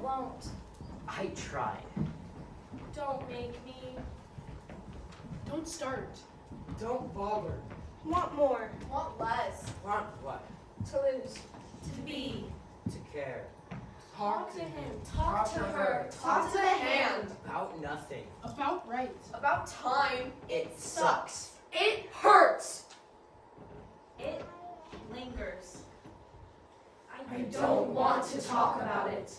won't. I tried. Don't make me. Don't start. Don't bother. Want more. Want less. Want what? To lose. To be. To care. Talk to him. Talk to her. Talk to the hand. About nothing. About right. About time. It sucks. It hurts. It lingers. I don't want to talk about it.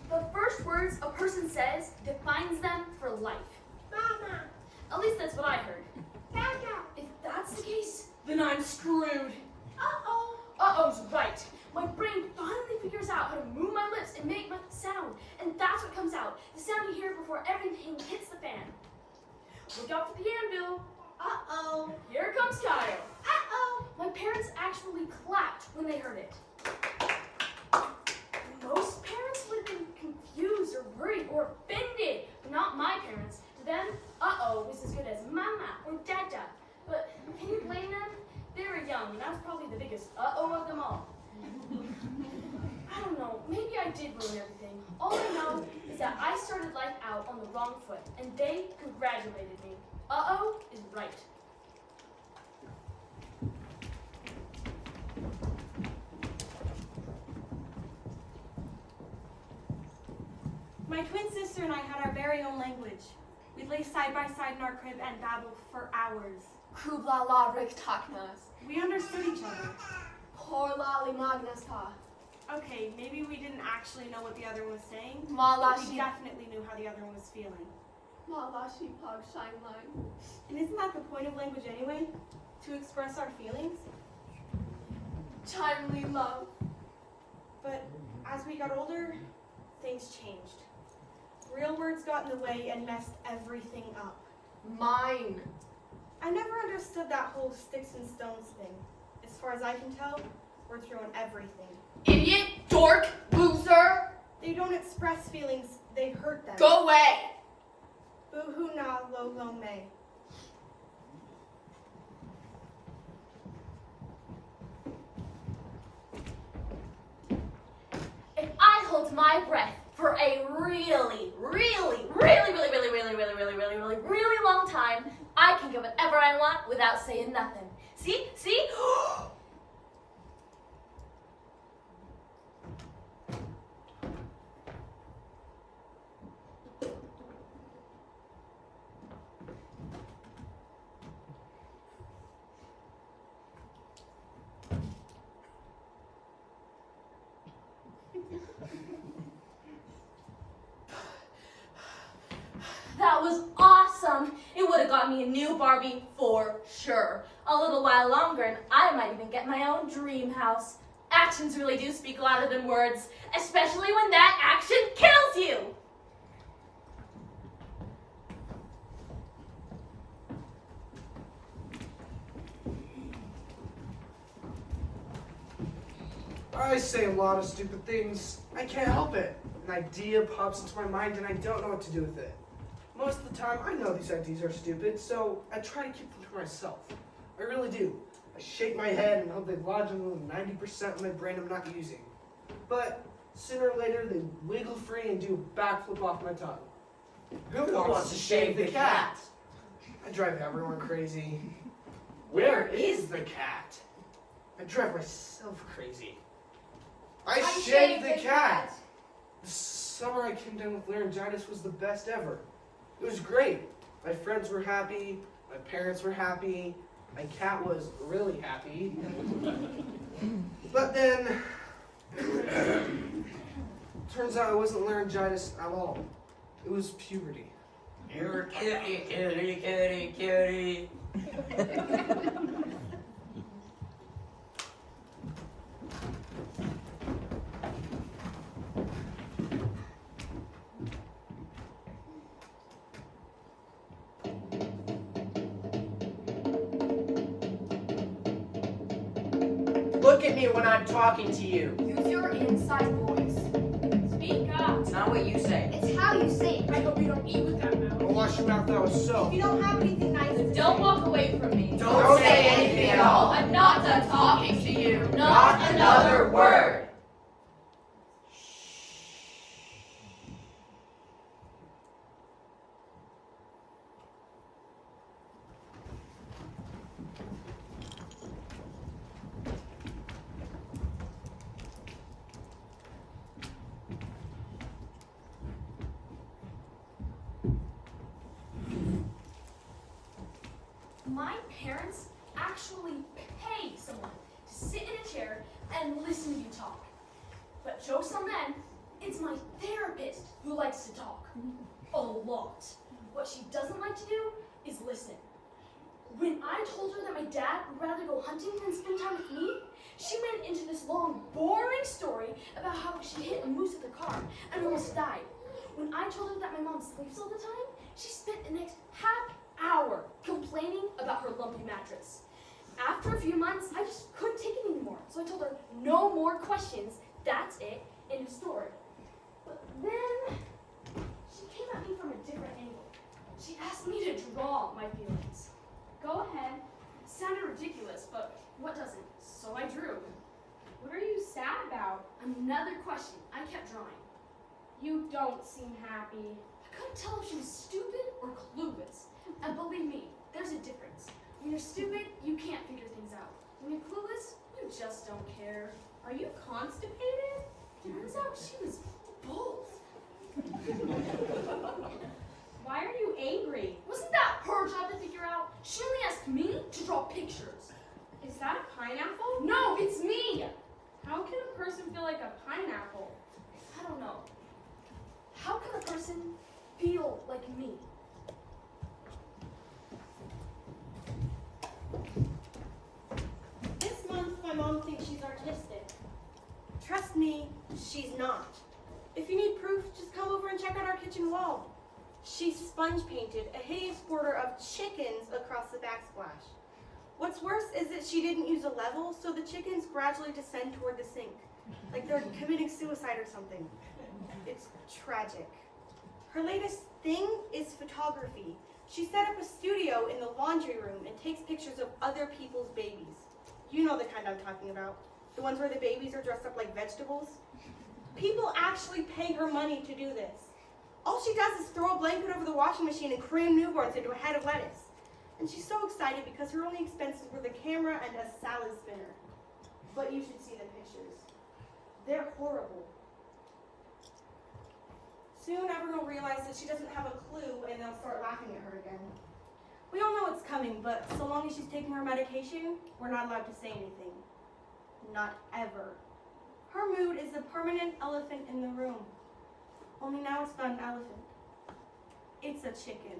The first words a person says defines them for life. Mama. At least that's what I heard. Dada. If that's the case, Then I'm screwed. Uh-oh. uh-oh's right. My brain finally figures out how to move my lips and make my sound. And that's what comes out. The sound you hear before everything hits the fan. Look out for the anvil. Uh-oh. Here comes Kyle. Uh-oh. My parents actually clapped when they heard it. Most parents would have been confused or worried or offended, but not my parents. To them, uh-oh was as good as mama or dada. But can you blame them? They were young, and that's probably the biggest uh-oh of them all. I don't know, maybe I did ruin everything. All I know is that I started life out on the wrong foot, and they congratulated me. Uh-oh is right. My twin sister and I had our very own language. We'd lay side by side in our crib and babble for hours. Krubla la riktaknas. We understood each other. Por la limagnasta. Okay, maybe we didn't actually know what the other one was saying, but we Malashi. definitely knew how the other one was feeling. Malashi pog shine line. And isn't that the point of language anyway? To express our feelings? Timely love. But as we got older, things changed. Real words got in the way and messed everything up. Mine. I never understood that whole sticks and stones thing. As far as I can tell, we're throwing everything. Idiot, dork, loser. They don't express feelings, they hurt them. Go away. Boo-hoo na lo lo me. If I hold my breath for a really long time, I can get whatever I want without saying nothing. See? See? That was awesome. It would have got me a new Barbie for sure. A little while longer and I might even get my own dream house. Actions really do speak louder than words, especially when that action kills you. I say a lot of stupid things. I can't help it. An idea pops into my mind and I don't know what to do with it. Most of the time, I know these ideas are stupid, so I try to keep them to myself. I really do. I shake my head and hope they lodge in the 90% of my brain I'm not using. But sooner or later, they wiggle free and do a backflip off my tongue. Who wants to shave the cat? I drive everyone crazy. Where is the cat? I drive myself crazy. I shaved the cat! The summer I came down with laryngitis was the best ever. It was great. My friends were happy, my parents were happy, my cat was really happy. But then, turns out it wasn't laryngitis at all. It was puberty. You're kitty, kitty, kitty, kitty. Look at me when I'm talking to you. Use your inside voice. Speak up. not what you say. It's how you say it. I hope you don't eat with that mouth. Or wash your mouth out with If soap. you don't have anything nice to Don't say, walk away from me. Don't say anything at all. I'm not done talking to you. Not another word. My parents actually pay someone to sit in a chair and listen to you talk. But joke's on them, it's my therapist who likes to talk. A lot. What she doesn't like to do is listen. When I told her that my dad would rather go hunting than spend time with me, she went into this long, boring story about how she hit a moose with a car and almost died. When I told her that my mom sleeps all the time, she spent the next half hour complaining about her lumpy mattress. After a few months, I just couldn't take it anymore. So I told her, no more questions, that's it, end of story. But then, she came at me from a different angle. She asked me to draw my feelings. Go ahead. It sounded ridiculous, but what doesn't? So I drew. What are you sad about? Another question. I kept drawing. You don't seem happy. I couldn't tell if she was stupid or clueless. And believe me, there's a difference. When you're stupid, you can't figure things out. When you're clueless, you just don't care. Are you constipated? Turns out she was both. Why are you angry? Wasn't that her job to figure out? She only asked me to draw pictures. Is that a pineapple? No, it's me! How can a person feel like a pineapple? I don't know. How can a person feel like me? this month my mom thinks she's artistic. Trust me, she's not. If you need proof, just come over and check out our kitchen wall. She sponge painted a hideous border of chickens across the backsplash. What's worse is that she didn't use a level, so the chickens gradually descend toward the sink, like they're committing suicide or something. It's tragic. Her latest thing is photography. She set up a studio in the laundry room and takes pictures of other people's babies. You know the kind I'm talking about. The ones where the babies are dressed up like vegetables. People actually pay her money to do this. All she does is throw a blanket over the washing machine and cream newborns into a head of lettuce. And she's so excited because her only expenses were the camera and a salad spinner. But you should see the pictures. They're horrible. Soon everyone will realize that she doesn't have a clue and they'll start laughing at her again. We all know it's coming, but so long as she's taking her medication, we're not allowed to say anything. Not ever. Her mood is the permanent elephant in the room. Only now it's not an elephant. It's a chicken.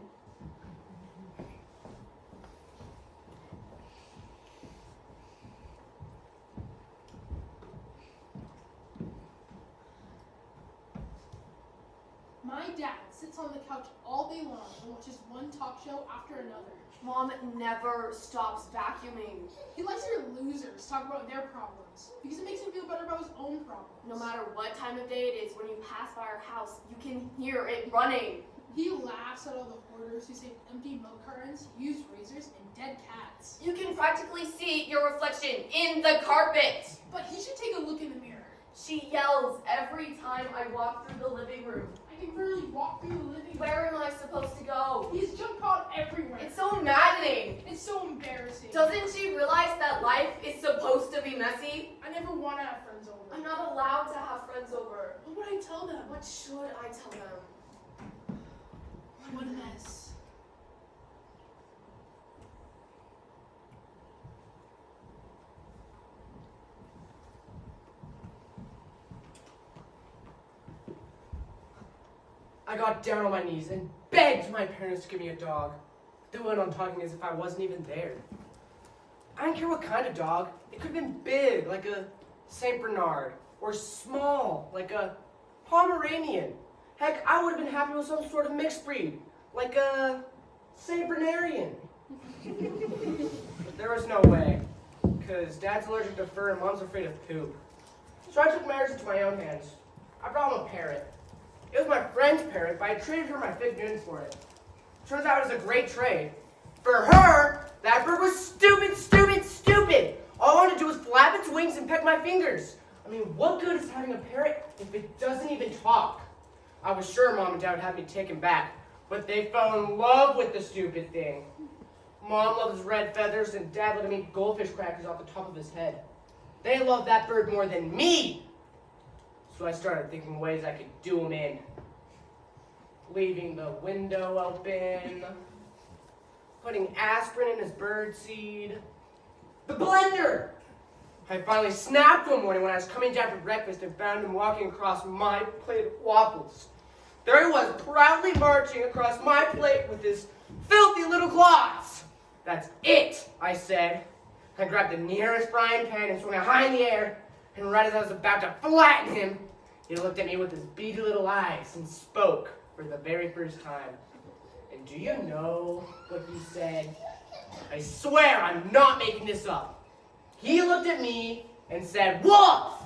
My dad sits on the couch all day long and watches one talk show after another. Mom never stops vacuuming. He likes to hear losers talk about their problems because it makes him feel better about his own problems. No matter what time of day it is, when you pass by our house, you can hear it running. He laughs at all the hoarders who save empty milk cartons, used razors, and dead cats. You can practically see your reflection in the carpet. But he should take a look in the mirror. She yells every time I walk through the living room. I can barely walk through the living room. Where am I supposed to go? He's junk pot everywhere. It's so maddening. It's so embarrassing. Doesn't she realize that life is supposed to be messy? I never want to have friends over. I'm not allowed to have friends over. What would I tell them? What should I tell them? What a mess. I got down on my knees and begged my parents to give me a dog. They went on talking as if I wasn't even there. I don't care what kind of dog. It could have been big, like a Saint Bernard, or small, like a Pomeranian. Heck, I would have been happy with some sort of mixed breed, like a Saint Bernarian. But there was no way, because Dad's allergic to fur and Mom's afraid of poop. So I took matters into my own hands. I brought him a parrot. It was my friend's parrot, but I traded her my fig Newtons for it. Turns out it was a great trade. For her, that bird was stupid, stupid, stupid. All I wanted to do was flap its wings and peck my fingers. I mean, what good is having a parrot if it doesn't even talk? I was sure Mom and Dad would have me taken back, but they fell in love with the stupid thing. Mom loved his red feathers, and Dad let him eat goldfish crackers off the top of his head. They loved that bird more than me. So I started thinking ways I could do him in. Leaving the window open, putting aspirin in his bird seed. The blender! I finally snapped one morning when I was coming down for breakfast and found him walking across my plate of waffles. There he was, proudly marching across my plate with his filthy little claws. That's it, I said. I grabbed the nearest frying pan and swung it high in the air, and right as I was about to flatten him, he looked at me with his beady little eyes and spoke for the very first time. And do you know what he said? I swear I'm not making this up. He looked at me and said, "Wolf!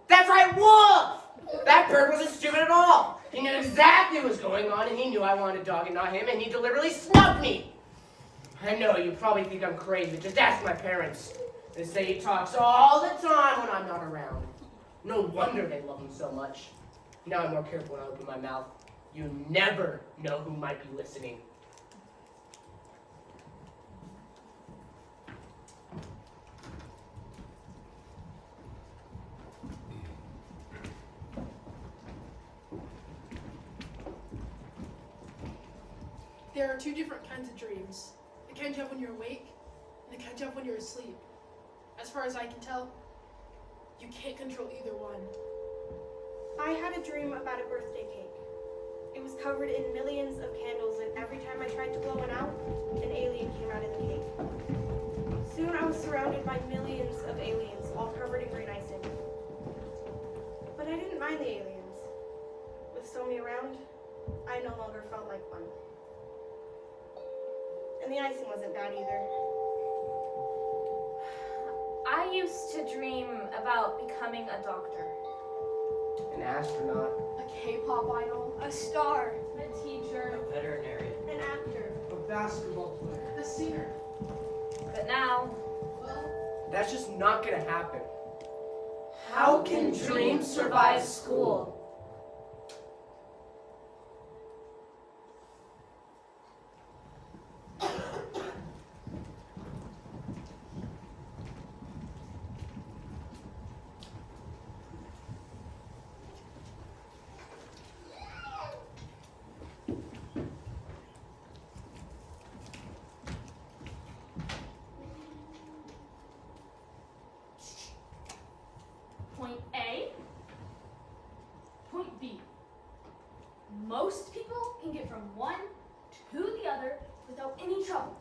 That's right, wolf!" That bird wasn't stupid at all. He knew exactly what was going on, and he knew I wanted a dog and not him, and he deliberately snubbed me. I know you probably think I'm crazy, but just ask my parents. They say he talks all the time when I'm not around. No wonder they love him so much. Now I'm more careful when I open my mouth. You never know who might be listening. There are two different kinds of dreams. The kind you have when you're awake, and the kind you have when you're asleep. As far as I can tell, you can't control either one. I had a dream about a birthday cake. It was covered in millions of candles, and every time I tried to blow one out, an alien came out of the cake. Soon I was surrounded by millions of aliens, all covered in green icing. But I didn't mind the aliens. With so many around, I no longer felt like one. And the icing wasn't bad either. I used to dream about becoming a doctor, An astronaut. A K-pop idol. a star, a teacher, A veterinarian. An actor. A basketball player. The singer. but now Well, That's just not gonna happen. How can dreams survive school? point A, point B. Most people can get from one to the other without any trouble.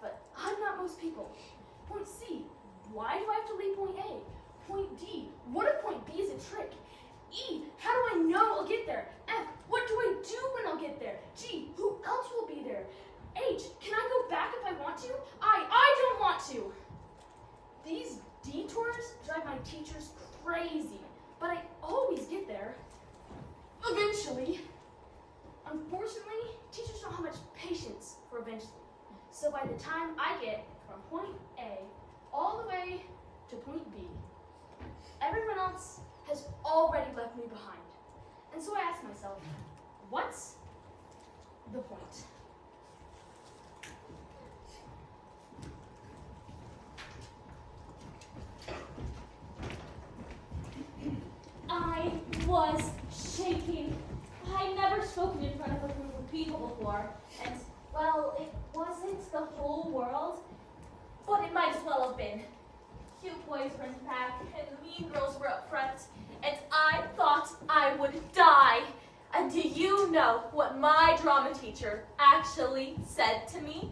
But I'm not most people. Point C, why do I have to leave point A? Point D, what if point B is a trick? E, how do I know I'll get there? F, what do I do when I'll get there? G, who else will be there? H, can I go back if I want to? I don't want to. These detours drive my teachers crazy, but I always get there. Eventually. Unfortunately, teachers don't have much patience for eventually. So by the time I get from point A all the way to point B, everyone else has already left me behind. And so I ask myself, what's the point? I was shaking. I'd never spoken in front of a group of people before, and, well, it wasn't the whole world, but it might as well have been. Cute boys were in the back, and the mean girls were up front, and I thought I would die. And do you know what my drama teacher actually said to me?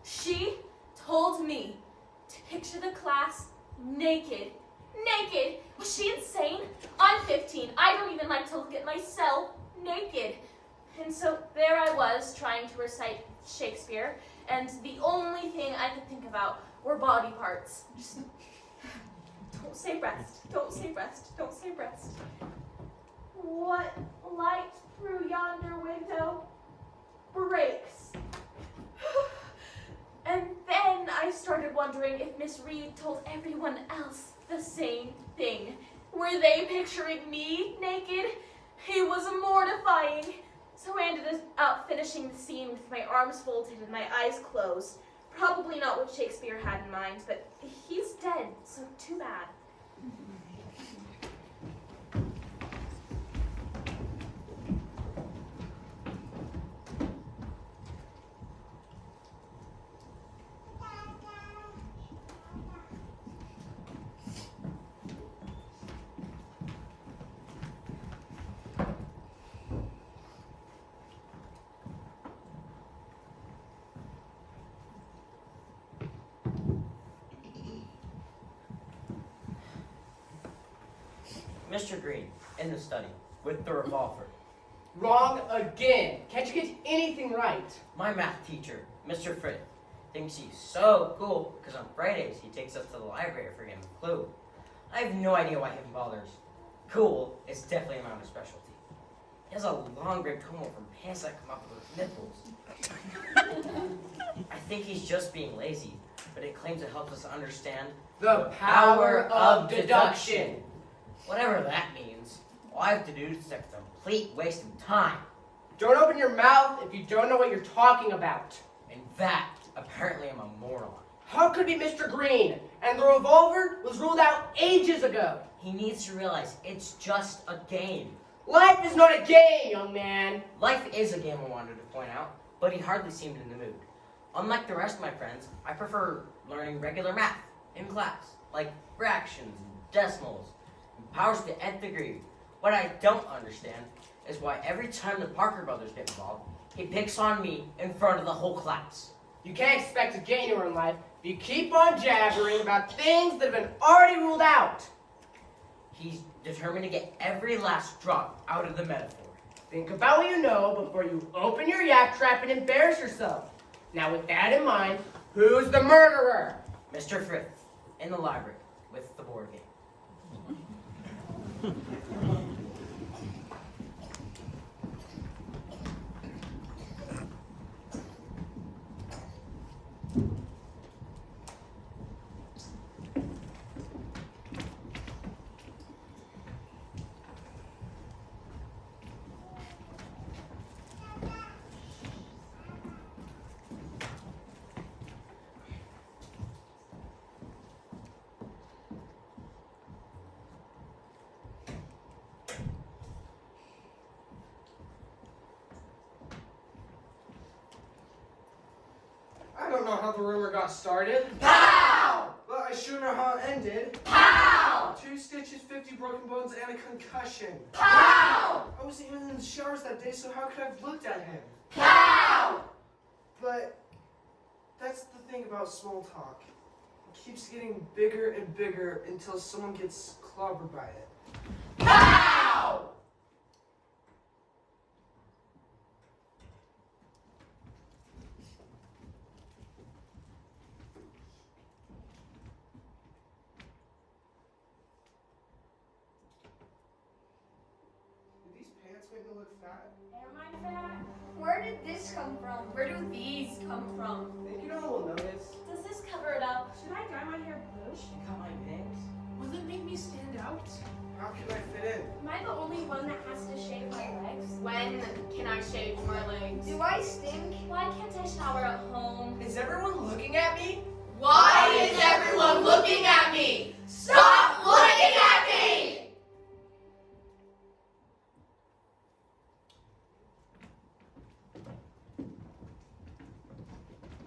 She told me to picture the class naked. Naked? Was she insane? I'm 15. I don't even like to look at myself naked. And so there I was trying to recite Shakespeare, and the only thing I could think about were body parts. Just, don't say breast, don't say breast, don't say breast. What light through yonder window breaks? And then I started wondering if Miss Reed told everyone else the same thing. Were they picturing me naked? It was mortifying. So I ended up finishing the scene with my arms folded and my eyes closed. Probably not what Shakespeare had in mind, but he's dead, so too bad. Mr. Green, in the study, with the revolver. Wrong again. Can't you get anything right? My math teacher, Mr. Frith, thinks he's so cool because on Fridays he takes us to the library for Game of Clue. I have no idea why him bothers. Cool is definitely my specialty. He has a long red comb from pants that come up with nipples. I think he's just being lazy, but it claims it helps us understand The power of deduction. Whatever that means. All I have to do is a complete waste of time. Don't open your mouth if you don't know what you're talking about. In fact, apparently I'm a moron. How could it be Mr. Green? And the revolver was ruled out ages ago. He needs to realize it's just a game. Life is not a game, young man. Life is a game, I wanted to point out, but he hardly seemed in the mood. Unlike the rest of my friends, I prefer learning regular math in class, like fractions and decimals, and powers to the nth degree. What I don't understand is why every time the Parker brothers get involved, he picks on me in front of the whole class. You can't expect to get anywhere in life if you keep on jabbering about things that have been already ruled out. He's determined to get every last drop out of the metaphor. Think about what you know before you open your yak trap and embarrass yourself. Now with that in mind, who's the murderer? Mr. Frith, in the library, with the board game. I don't know how the rumor got started. Pow! But I sure know how it ended. Pow! 2 stitches, 50 broken bones, and a concussion. Pow! I wasn't even in the showers that day, so how could I have looked at him? Pow! But that's the thing about small talk. It keeps getting bigger and bigger until someone gets clobbered by it. Pow! Did these pants make me look fat? Am I fat? Where did this come from? Where do these come from? Think no one will notice. Does this cover it up? Should I dye my hair blue? You got my pics? Will it make me stand out? How can I fit in? Am I the only one that has to shave my legs? When can I shave my legs? Do I stink? Why can't I shower at home? Is everyone looking at me? Why is everyone looking at me? Stop looking at me!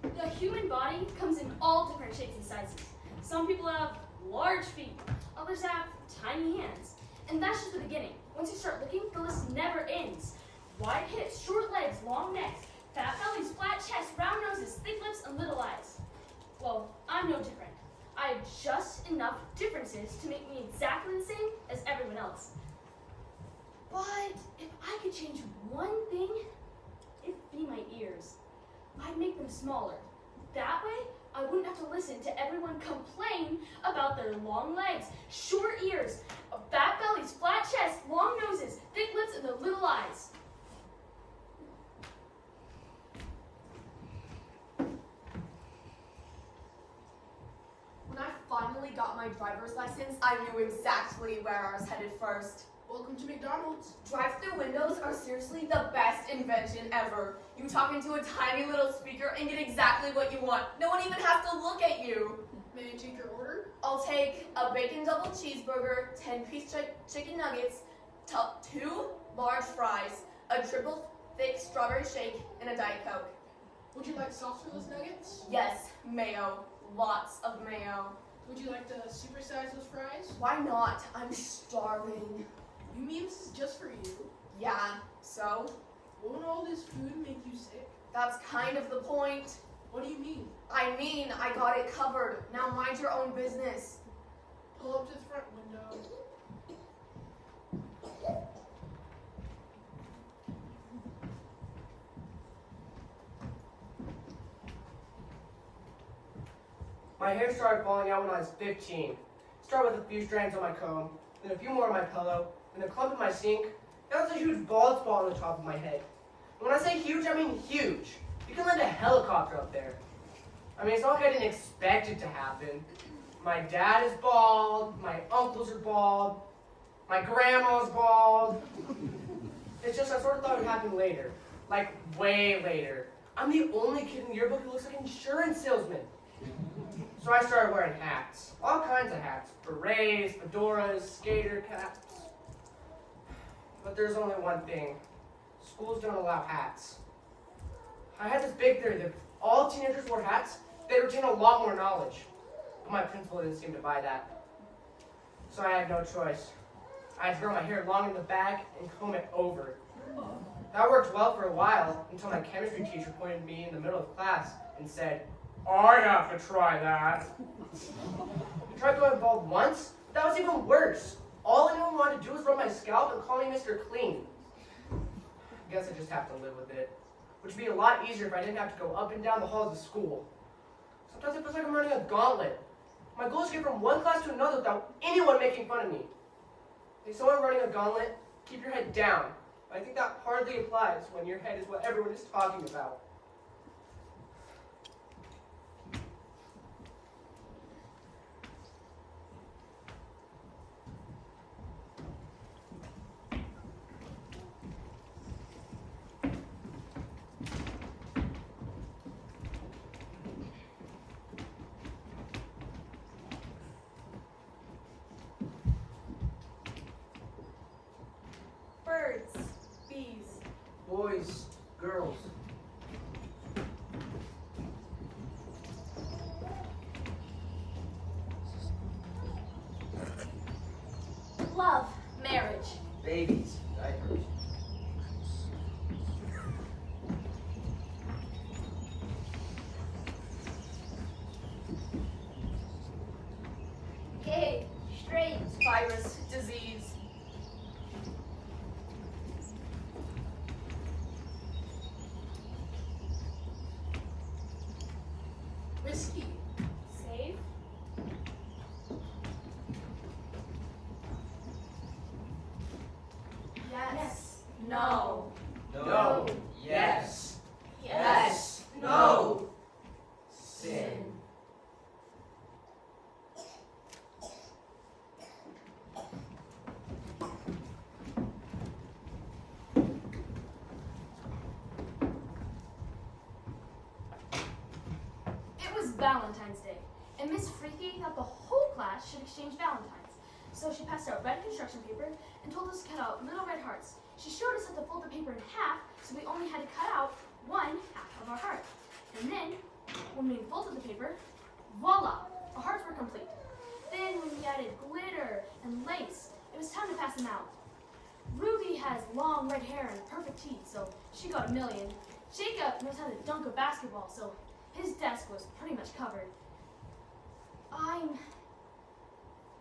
The human body comes in all different shapes and sizes. Some people have large feet, others have tiny hands. And that's just the beginning. Once you start looking, the list never ends. Wide hips, short legs, long necks, fat bellies, flat chests, round noses, thick lips, and little eyes. Well, I'm no different. I have just enough differences to make me exactly the same as everyone else. But if I could change one thing, it'd be my ears. I'd make them smaller. That way, I wouldn't have to listen to everyone complain about their long legs, short ears, fat bellies, flat chests, long noses, thick thick lips and the little eyes. When I finally got my driver's license, I knew exactly where I was headed first. Welcome to McDonald's. Drive-through windows are seriously the best invention ever. You talk into a tiny little speaker and get exactly what you want. No one even has to look at you. May I take your order? I'll take a bacon double cheeseburger, 10-piece chicken nuggets, 2 large fries, a triple thick strawberry shake, and a Diet Coke. Would you like sauce for those nuggets? Yes, mayo. Lots of mayo. Would you like to supersize those fries? Why not? I'm starving. You mean this is just for you? Yeah, so? Won't all this food make you sick? That's kind of the point. What do you mean? I mean, I got it covered. Now mind your own business. Pull up to the front window. My hair started falling out when I was 15. Started with a few strands on my comb, then a few more on my pillow, then a clump in my sink. That was a huge bald spot on the top of my head. And when I say huge, I mean huge. You can land a helicopter up there. I mean, it's not like I didn't expect it to happen. My dad is bald, my uncles are bald, my grandma's bald. It's just I sort of thought it would happen later. Like, way later. I'm the only kid in the yearbook who looks like an insurance salesman. So I started wearing hats. All kinds of hats. Berets, fedoras, skater caps. But there's only one thing. Schools don't allow hats. I had this big theory that if all teenagers wore hats, they'd retain a lot more knowledge. But my principal didn't seem to buy that. So I had no choice. I had to grow my hair long in the back and comb it over. That worked well for a while until my chemistry teacher pointed me in the middle of class and said, I have to try that. I tried going bald once, but that was even worse. All anyone wanted to do was rub my scalp and call me Mr. Clean. I guess I just have to live with it, which would be a lot easier if I didn't have to go up and down the halls of school. Sometimes it feels like I'm running a gauntlet. My goal is to get from one class to another without anyone making fun of me. If someone running a gauntlet, keep your head down. But I think that hardly applies when your head is what everyone is talking about. Birds, bees, Boys, girls. Love, marriage. Babies, diapers. Gay, straight, Virus, disease. Whiskey. Save. Yes. No. No. Yes. Yes. No. Sin. It was Valentine's Day, and Miss Freaky thought the whole class should exchange Valentines. So she passed out red construction paper and told us to cut out little red hearts. She showed us how to fold the paper in half, so we only had to cut out one half of our heart. And then, when we folded the paper, voila, our hearts were complete. Then when we added glitter and lace, it was time to pass them out. Ruby has long red hair and perfect teeth, so she got $1 million. Jacob knows how to dunk a basketball, so his desk was pretty much covered. I'm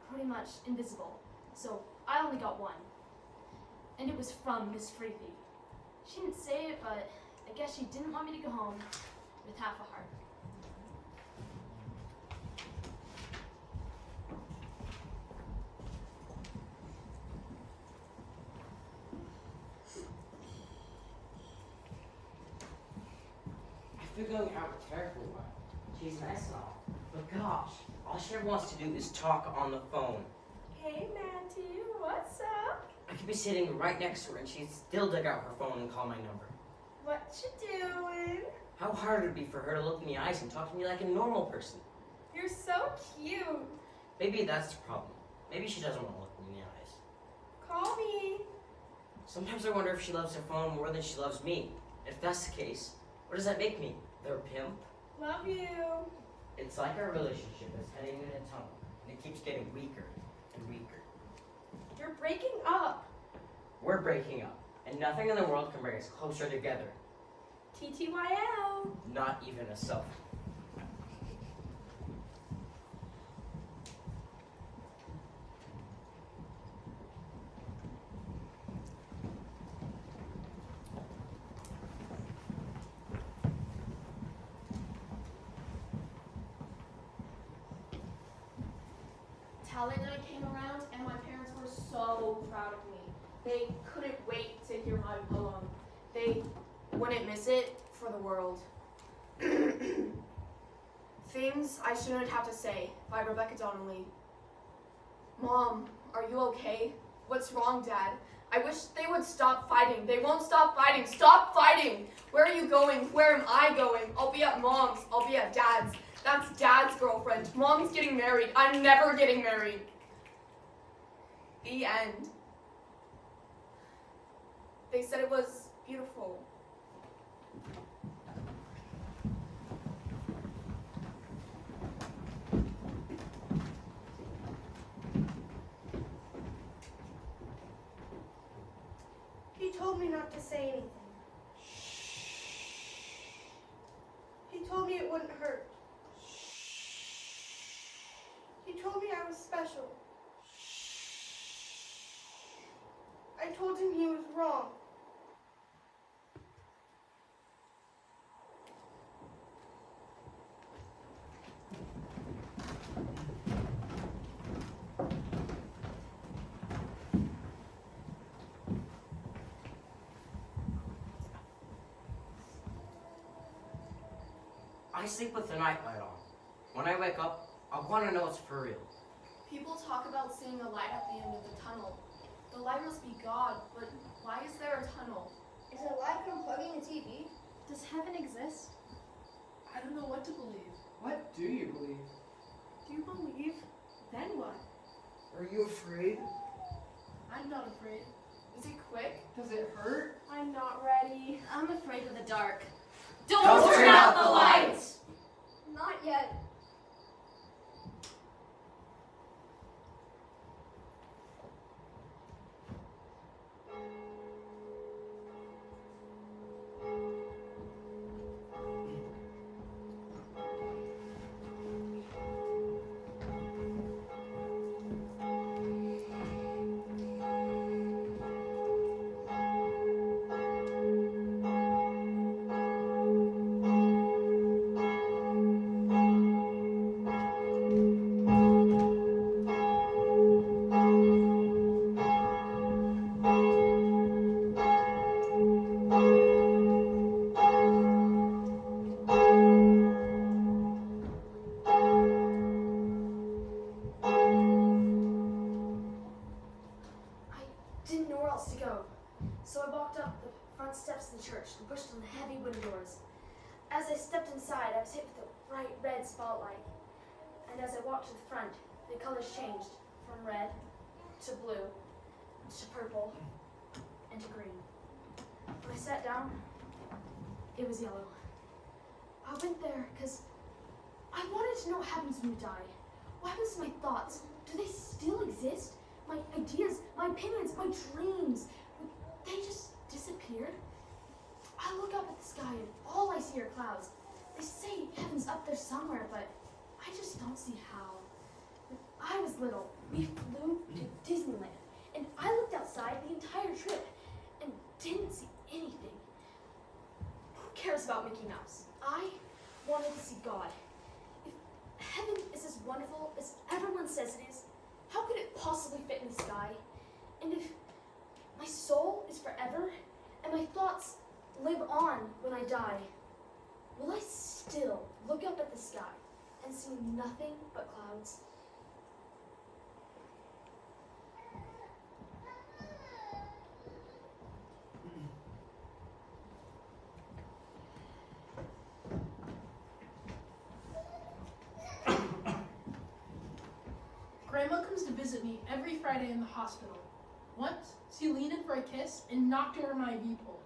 pretty much invisible, so I only got one. And it was from Miss Freaky. She didn't say it, but I guess she didn't want me to go home with half a heart. We've been going out with her for a while. She's nice and all. But gosh, all she ever wants to do is talk on the phone. Hey, Madi, what's up? I could be sitting right next to her and she'd still dig out her phone and call my number. What you doing? How hard it would be for her to look in the eyes and talk to me like a normal person. You're so cute. Maybe that's the problem. Maybe she doesn't want to look me in the eyes. Call me. Sometimes I wonder if she loves her phone more than she loves me. If that's the case, what does that make me? Their pimp? Love you. It's like our relationship is heading in a tunnel, and it keeps getting weaker and weaker. You're breaking up. We're breaking up, and nothing in the world can bring us closer together. TTYL. Not even a cell phone. Talent night came around and my parents were so proud of me. They couldn't wait to hear my poem. They wouldn't miss it for the world. Things I Shouldn't Have to Say by Rebecca Donnelly. Mom, are you okay? What's wrong, Dad? I wish they would stop fighting. They won't stop fighting. Stop fighting! Where are you going? Where am I going? I'll be at Mom's. I'll be at Dad's. That's Dad's girlfriend. Mom's getting married. I'm never getting married. The end. They said it was beautiful. He told me not to say anything. He told me it wouldn't hurt. He told me I was special. I told him he was wrong. I sleep with the nightlight on. When I wake up, I want to know it's for real. People talk about seeing a light at the end of the tunnel. The light must be God, but why is there a tunnel? Is it like unplugging a TV? Does heaven exist? I don't know what to believe. What do you believe? Do you believe? Then what? Are you afraid? I'm not afraid. Is it quick? Does it hurt? I'm not ready. I'm afraid of the dark. Don't turn out the lights! Not yet. Didn't know where else to go, so I walked up the front steps of the church and pushed on the heavy wooden doors. As I stepped inside, I was hit with a bright red spotlight, and as I walked to the front, the colors changed from red to blue to purple and to green. When I sat down, it was yellow. I went there because I wanted to know what happens when you die. What happens to my thoughts? Do they still exist? My ideas, my opinions, my dreams, they just disappeared? I look up at the sky and all I see are clouds. They say heaven's up there somewhere, but I just don't see how. When I was little, we flew to Disneyland, and I looked outside the entire trip and didn't see anything. Who cares about Mickey Mouse? I wanted to see God. If heaven is as wonderful as everyone says it is, how could it possibly fit in the sky? And if my soul is forever and my thoughts live on when I die, will I still look up at the sky and see nothing but clouds? Grandma comes to visit me every Friday in the hospital. Once, she leaned in for a kiss and knocked over my V-pole.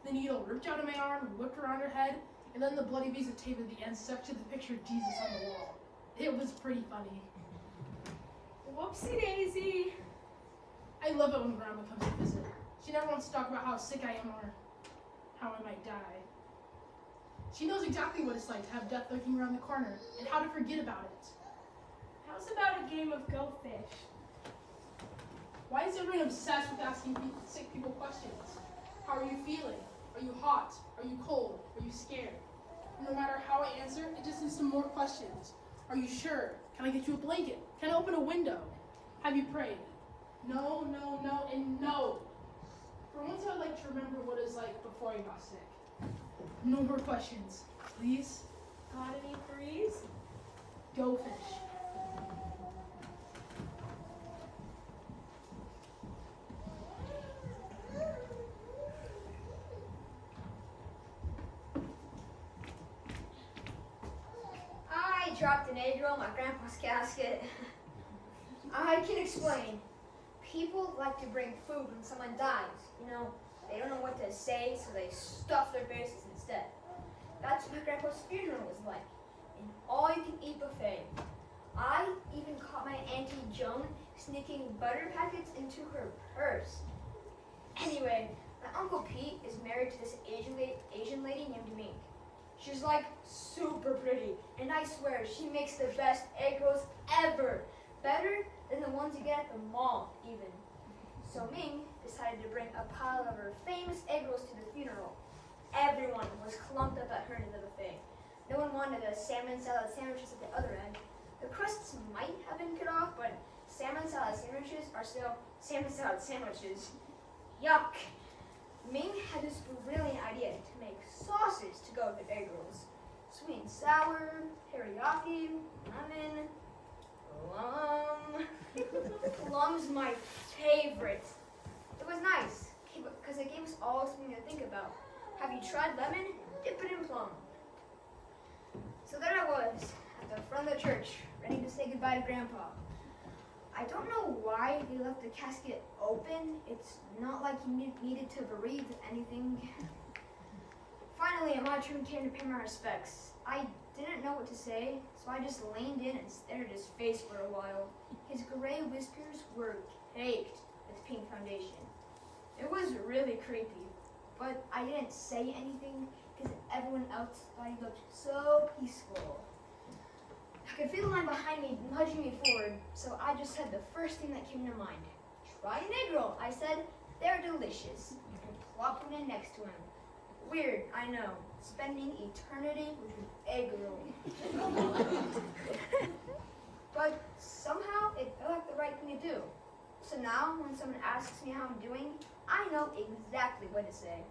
The needle ripped out of my arm and whipped around her head, and then the bloody piece of tape at the end stuck to the picture of Jesus on the wall. It was pretty funny. Whoopsie daisy. I love it when Grandma comes to visit. She never wants to talk about how sick I am or how I might die. She knows exactly what it's like to have death lurking around the corner and how to forget about it. How's about a game of Go Fish? Why is everyone obsessed with asking sick people questions? How are you feeling? Are you hot? Are you cold? Are you scared? No matter how I answer, it just leads to more questions. Are you sure? Can I get you a blanket? Can I open a window? Have you prayed? No, no, no, and no. For once, I'd like to remember what it was like before I got sick. No more questions, please. Got any threes? Go fish. I dropped an egg roll in my grandpa's casket. I can explain. People like to bring food when someone dies. You know, they don't know what to say, so they stuff their faces instead. That's what my grandpa's funeral was like. An all-you-can-eat buffet. I even caught my Auntie Joan sneaking butter packets into her purse. Anyway, my Uncle Pete is married to this Asian lady named Mink. She's like super pretty, and I swear she makes the best egg rolls ever. Better than the ones you get at the mall, even. So Ming decided to bring a pile of her famous egg rolls to the funeral. Everyone was clumped up at her end of the buffet. No one wanted the salmon salad sandwiches at the other end. The crusts might have been cut off, but salmon salad sandwiches are still salmon salad sandwiches. Yuck! Ming had this brilliant idea to make sauces to go with the egg rolls. Sweet and sour, teriyaki, lemon, plum. Plum's my favorite. It was nice, because it gave us all something to think about. Have you tried lemon? Dip it in plum. So there I was, at the front of the church, ready to say goodbye to Grandpa. I don't know why they left the casket open. It's not like he needed to breathe anything. Finally, my turn came to pay my respects. I didn't know what to say, so I just leaned in and stared at his face for a while. His gray whiskers were caked with pink foundation. It was really creepy, but I didn't say anything because everyone else thought he looked so peaceful. I could feel the line behind me nudging me forward, so I just said the first thing that came to mind. Try an egg roll, I said. They're delicious. And plopped one in next to him. Weird, I know. Spending eternity with an egg roll. But somehow it felt like the right thing to do. So now, when someone asks me how I'm doing, I know exactly what to say.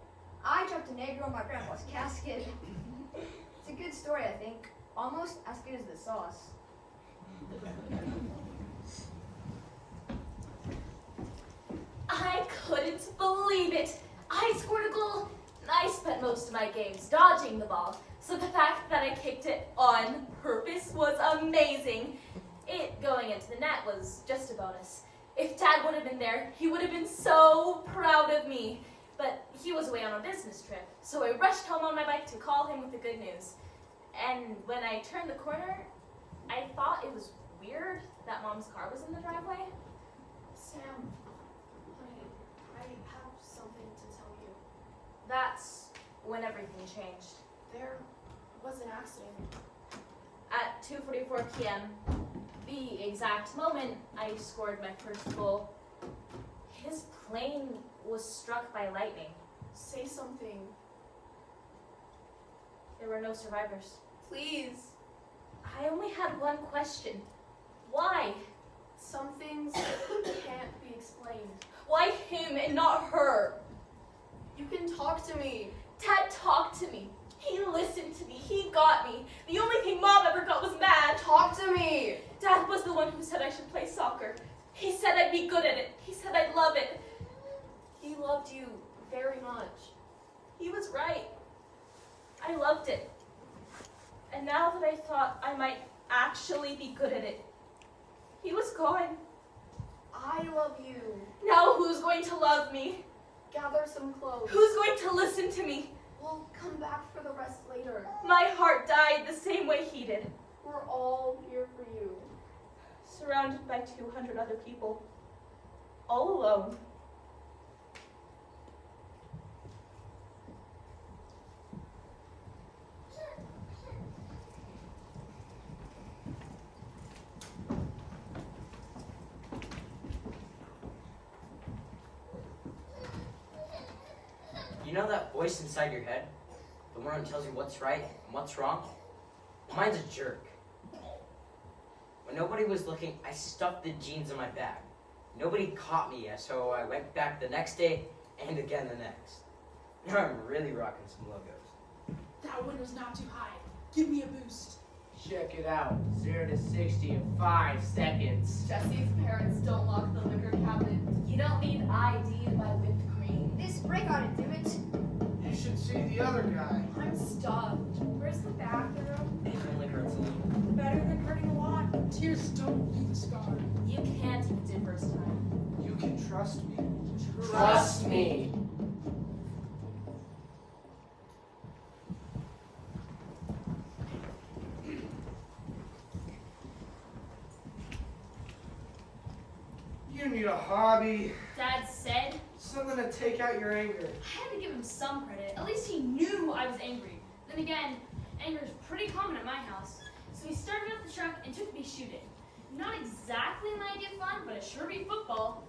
I dropped an egg roll in my grandpa's casket. It's a good story, I think. Almost as good as the sauce. I couldn't believe it. I scored a goal. I spent most of my games dodging the ball, so the fact that I kicked it on purpose was amazing. It going into the net was just a bonus. If Dad would have been there, he would have been so proud of me. But he was away on a business trip, so I rushed home on my bike to call him with the good news. And when I turned the corner, I thought it was weird that Mom's car was in the driveway. Sam, honey, I have something to tell you. That's when everything changed. There was an accident. At 2:44 p.m., the exact moment I scored my first goal, his plane was struck by lightning. Say something. There were no survivors. Please. I only had one question. Why? Some things can't be explained. Why him and not her? You can talk to me. Dad, talk to me. He listened to me. He got me. The only thing Mom ever got was mad. Talk to me. Dad was the one who said I should play soccer. He said I'd be good at it. He said I'd love it. He loved you very much. He was right. I loved it. And now that I thought I might actually be good at it, he was gone. I love you. Now who's going to love me? Gather some clothes. Who's going to listen to me? We'll come back for the rest later. My heart died the same way he did. We're all here for you. Surrounded by 200 other people. All alone. You know that voice inside your head? The one who tells you what's right and what's wrong? Mine's a jerk. When nobody was looking, I stuffed the jeans in my bag. Nobody caught me yet, so I went back the next day and again the next. Now I'm really rocking some logos. That window's not too high. Give me a boost. Check it out. 0 to 60 in 5 seconds. Jesse's parents don't lock the liquor cabinet. You don't need ID to buy whipped cream. This break ought to do it. You should see the other guy. I'm stuffed. Where's the bathroom? It only hurts a little. Better than hurting a lot. Tears don't leave a scar. You can't if it did first time. You can trust me. Trust me. You need a hobby. Dad said Something to take out your anger. I had to give him some credit. At least he knew I was angry. Then again, anger is pretty common at my house. So he started up the truck and took me shooting. Not exactly my idea of fun, but it sure beat football.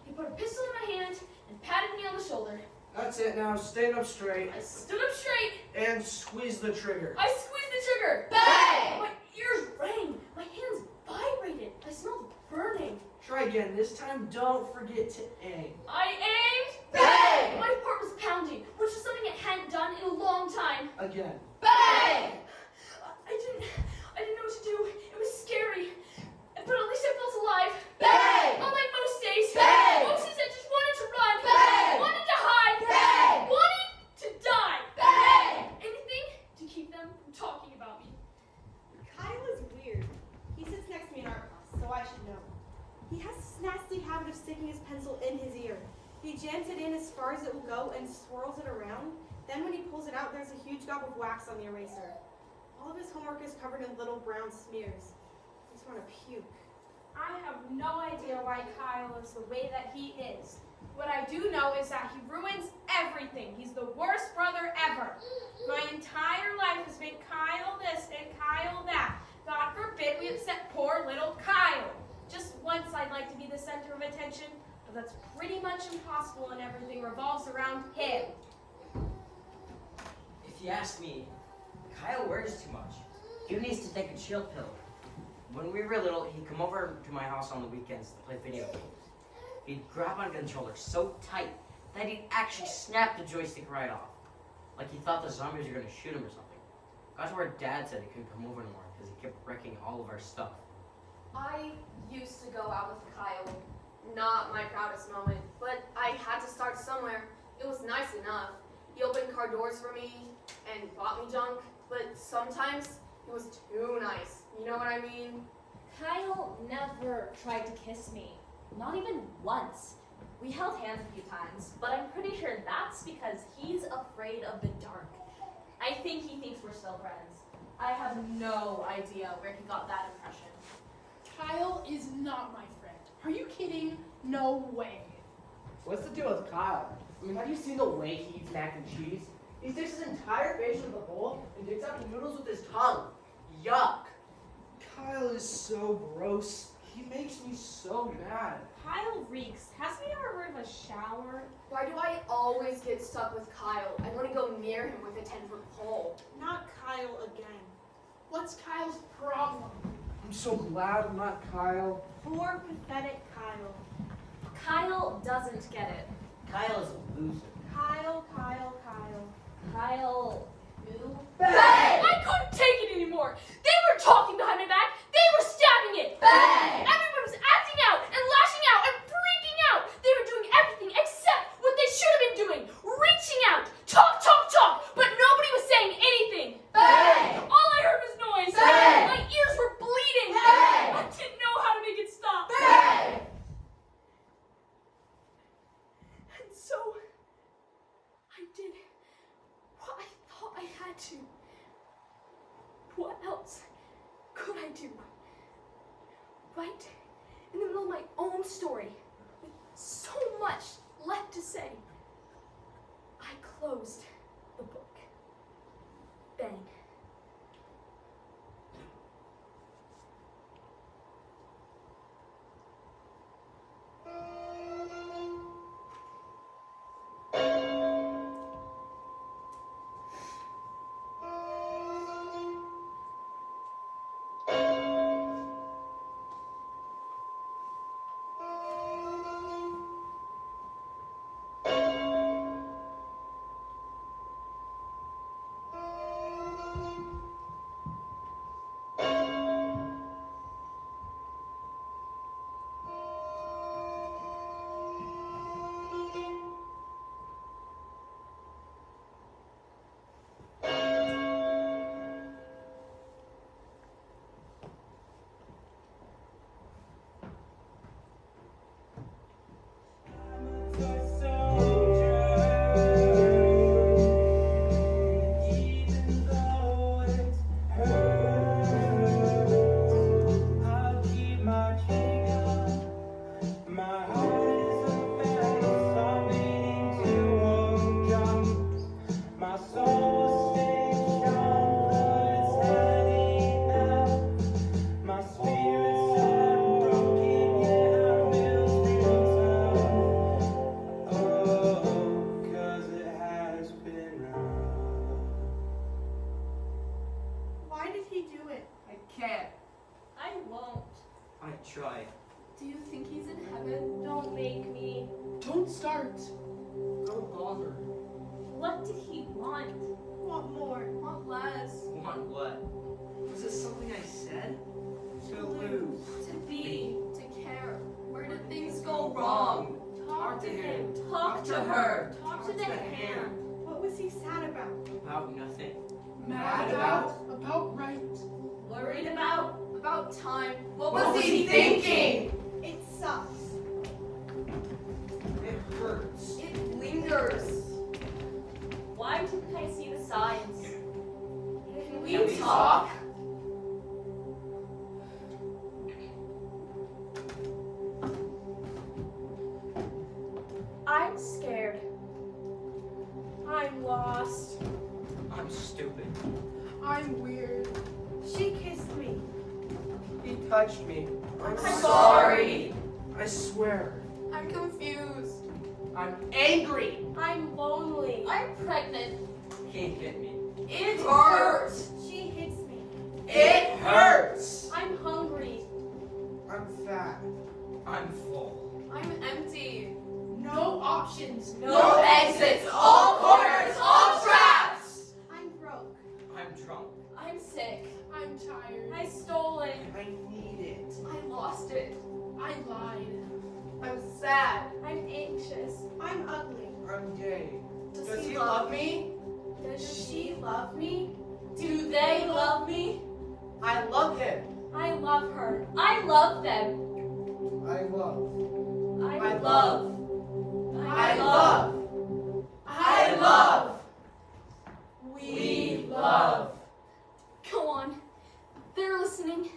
He put a pistol in my hand and patted me on the shoulder. That's it now. Stand up straight I stood up straight. and squeeze the trigger. I squeezed the trigger. Bang! My ears rang. My hands vibrated. I smelled burning. Try again. This time, don't forget to aim. I aimed. Bang! My heart was pounding, which is something I hadn't done in a long time. Again. Bang! I didn't know what to do. It was scary. But at least I felt alive. Bang! Unlike most days. Bang! Most days I just wanted to run. Bang! Wanted to hide. Bang! Wanted to die. Bang! Anything to keep them from talking about me. Kyle is weird. He sits next to me in art class, so I should know. He has this nasty habit of sticking his pencil in his ear. He jams it in as far as it will go and swirls it around. Then when he pulls it out, there's a huge gob of wax on the eraser. All of his homework is covered in little brown smears. I just want to puke. I have no idea why Kyle is the way that he is. What I do know is that he ruins everything. He's the worst brother ever. My entire life has been Kyle this and Kyle that. God forbid we upset poor little Kyle. Just once I'd like to be the center of attention, but that's pretty much impossible and everything revolves around him. If you ask me, Kyle worries too much. He needs to take a chill pill. When we were little, he'd come over to my house on the weekends to play video games. He'd grab my controller so tight that he'd actually snap the joystick right off. Like he thought the zombies were going to shoot him or something. Got to where Dad said he couldn't come over anymore because he kept wrecking all of our stuff. I used to go out with Kyle. Not my proudest moment, but I had to start somewhere. It was nice enough. He opened car doors for me and bought me junk, but sometimes it was too nice. You know what I mean? Kyle never tried to kiss me. Not even once. We held hands a few times, but I'm pretty sure that's because he's afraid of the dark. I think he thinks we're still friends. I have no idea where he got that impression. Kyle is not my friend. Are you kidding? No way. What's the deal with Kyle? I mean, have you seen the way he eats mac and cheese? He sticks his entire face in the bowl and digs out the noodles with his tongue. Yuck. Kyle is so gross. He makes me so mad. Kyle reeks. Hasn't he ever heard of a shower? Why do I always get stuck with Kyle? I want to go near him with a 10-foot pole. Not Kyle again. What's Kyle's problem? I'm so glad I'm not Kyle. Poor, pathetic Kyle. Kyle doesn't get it. Kyle is a loser. Kyle. Kyle you. I couldn't take it anymore. They were talking behind my back. They were stabbing it. Everyone was acting out and lashing out and freaking out. They were doing everything except what they should have been doing. Reaching out. Talk, talk, talk. But nobody was saying anything. All I heard was noise. My ears were bleeding. I didn't know how to make it stop. And so I did what I thought I had to. What else could I do? Right in the middle of my own story, with so much left to say, I closed the book. Bang. Why did he do it? I can't. I won't. I tried. Do you think he's in heaven? Don't make me. Don't start. Don't bother. What did he want? Want more? Want less? Want what? Was it something I said? To lose. To be, to care. Where did things go wrong? Talk to him. Talk to her. Talk to the hand. hand. What was he sad about? About nothing. Mad about? About right. Worried about? About time. What was he thinking? It sucks. It hurts. It lingers. Why didn't I see the signs? Can we talk? I'm scared. I'm lost. I'm stupid. I'm weird. She kissed me. He touched me. I'm sorry. I swear. I'm confused. I'm angry. I'm lonely. I'm pregnant. He hit me. It hurts. She hits me. It hurts. I'm hungry. I'm fat. I'm full. I'm empty. No options. No exits. All corners. All traps. I'm broke. I'm drunk. I'm sick. I'm tired. I stole it. I need it. I lost it. I lied. I'm sad. I'm anxious. I'm ugly. I'm gay. Does he love me? Does she love me? Do they love me? I love him. I love her. I love them. I love. I love. I love. I love. We love. Go on. They're listening.